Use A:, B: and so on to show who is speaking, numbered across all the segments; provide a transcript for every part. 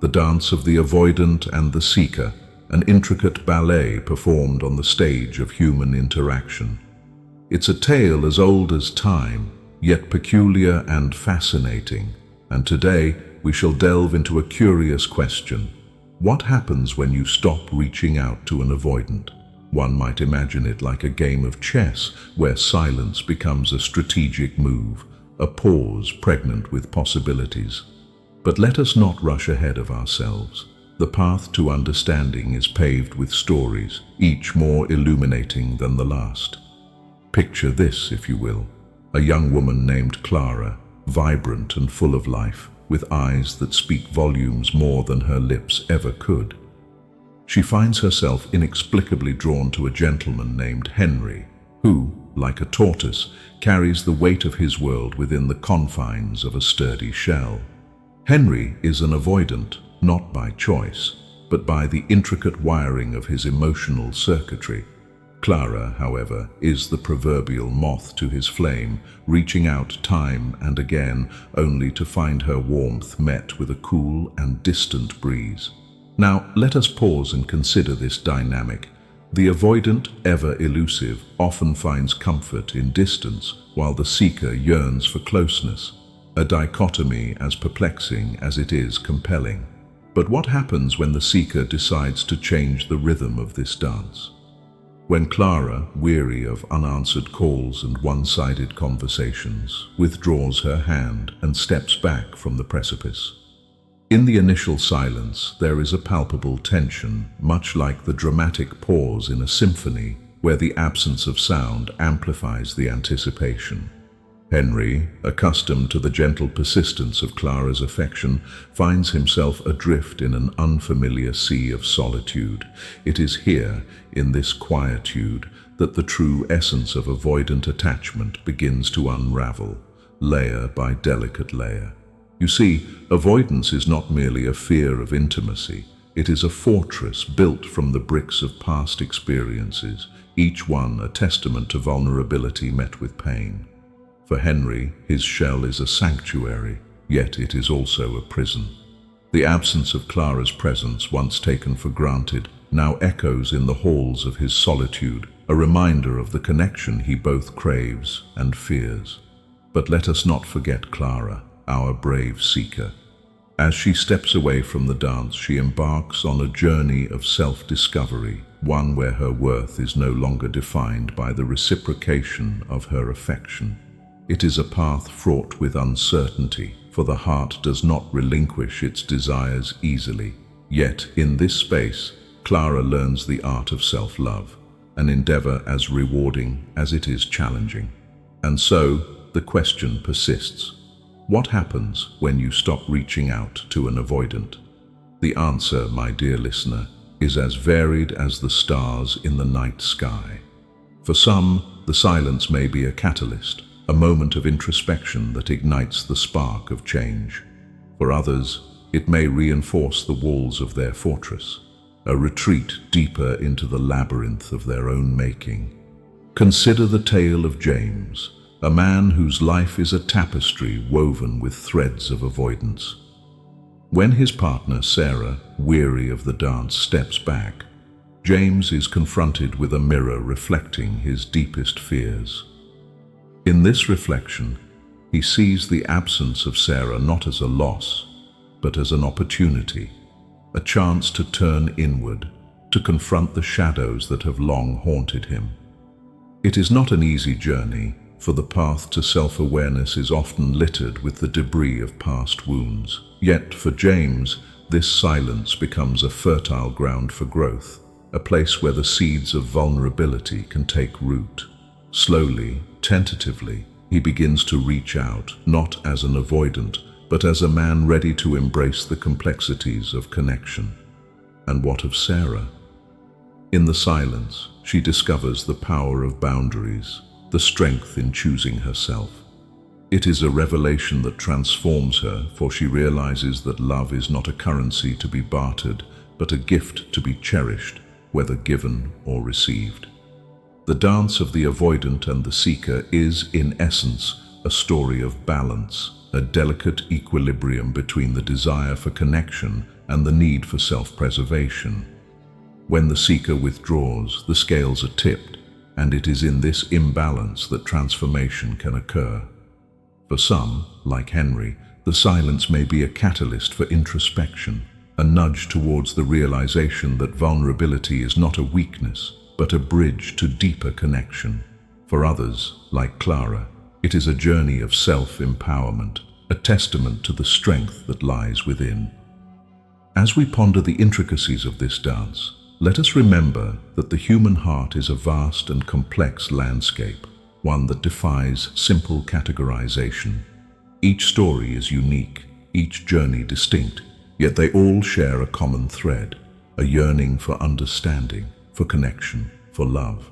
A: The dance of the avoidant and the seeker, an intricate ballet performed on the stage of human interaction. It's a tale as old as time, yet peculiar and fascinating. And today we shall delve into a curious question. What happens when you stop reaching out to an avoidant? One might imagine it like a game of chess where silence becomes a strategic move, a pause pregnant with possibilities. But let us not rush ahead of ourselves. The path to understanding is paved with stories, each more illuminating than the last. Picture this, if you will, a young woman named Clara, vibrant and full of life, with eyes that speak volumes more than her lips ever could. She finds herself inexplicably drawn to a gentleman named Henry, who, like a tortoise, carries the weight of his world within the confines of a sturdy shell. Henry is an avoidant, not by choice, but by the intricate wiring of his emotional circuitry. Clara, however, is the proverbial moth to his flame, reaching out time and again, only to find her warmth met with a cool and distant breeze. Now, let us pause and consider this dynamic. The avoidant, ever elusive, often finds comfort in distance, while the seeker yearns for closeness, a dichotomy as perplexing as it is compelling. But what happens when the seeker decides to change the rhythm of this dance? When Clara, weary of unanswered calls and one-sided conversations, withdraws her hand and steps back from the precipice. In the initial silence, there is a palpable tension, much like the dramatic pause in a symphony, where the absence of sound amplifies the anticipation. Henry, accustomed to the gentle persistence of Clara's affection, finds himself adrift in an unfamiliar sea of solitude. It is here, in this quietude, that the true essence of avoidant attachment begins to unravel, layer by delicate layer. You see, avoidance is not merely a fear of intimacy. It is a fortress built from the bricks of past experiences, each one a testament to vulnerability met with pain. For Henry, his shell is a sanctuary, yet it is also a prison. The absence of Clara's presence, once taken for granted, now echoes in the halls of his solitude, a reminder of the connection he both craves and fears. But let us not forget Clara, our brave seeker. As she steps away from the dance, she embarks on a journey of self-discovery, one where her worth is no longer defined by the reciprocation of her affection. It is a path fraught with uncertainty, for the heart does not relinquish its desires easily. Yet, in this space, Clara learns the art of self-love, an endeavor as rewarding as it is challenging. And so, the question persists. What happens when you stop reaching out to an avoidant? The answer, my dear listener, is as varied as the stars in the night sky. For some, the silence may be a catalyst, a moment of introspection that ignites the spark of change. For others, it may reinforce the walls of their fortress, a retreat deeper into the labyrinth of their own making. Consider the tale of James, a man whose life is a tapestry woven with threads of avoidance. When his partner, Sarah, weary of the dance, steps back, James is confronted with a mirror reflecting his deepest fears. In this reflection, he sees the absence of Sarah not as a loss, but as an opportunity, a chance to turn inward, to confront the shadows that have long haunted him. It is not an easy journey, for the path to self-awareness is often littered with the debris of past wounds. Yet, for James, this silence becomes a fertile ground for growth, a place where the seeds of vulnerability can take root. Slowly, tentatively, he begins to reach out, not as an avoidant, but as a man ready to embrace the complexities of connection. And what of Sarah? In the silence, she discovers the power of boundaries, the strength in choosing herself. It is a revelation that transforms her, for she realizes that love is not a currency to be bartered, but a gift to be cherished, whether given or received. The dance of the avoidant and the seeker is, in essence, a story of balance, a delicate equilibrium between the desire for connection and the need for self-preservation. When the seeker withdraws, the scales are tipped, and it is in this imbalance that transformation can occur. For some, like Henry, the silence may be a catalyst for introspection, a nudge towards the realization that vulnerability is not a weakness, but a bridge to deeper connection. For others, like Clara, it is a journey of self-empowerment, a testament to the strength that lies within. As we ponder the intricacies of this dance, let us remember that the human heart is a vast and complex landscape, one that defies simple categorization. Each story is unique, each journey distinct, yet they all share a common thread, a yearning for understanding, for connection, for love.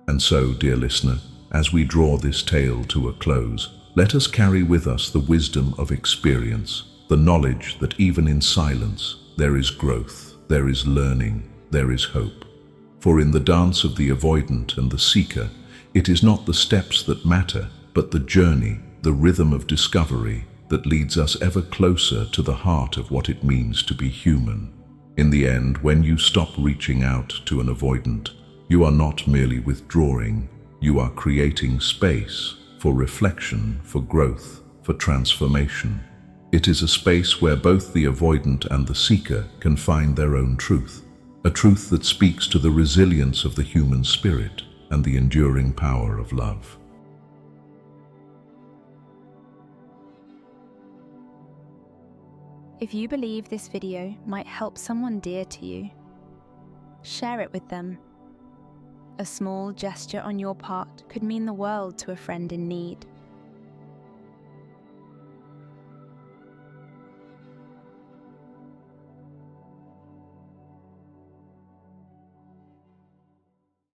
A: And so, dear listener, as we draw this tale to a close, let us carry with us the wisdom of experience, the knowledge that even in silence there is growth, there is learning, there is hope. For in the dance of the avoidant and the seeker, it is not the steps that matter, but the journey, the rhythm of discovery that leads us ever closer to the heart of what it means to be human. In the end, when you stop reaching out to an avoidant, you are not merely withdrawing, you are creating space for reflection, for growth, for transformation. It is a space where both the avoidant and the seeker can find their own truth, a truth that speaks to the resilience of the human spirit and the enduring power of love.
B: If you believe this video might help someone dear to you, share it with them. A small gesture on your part could mean the world to a friend in need.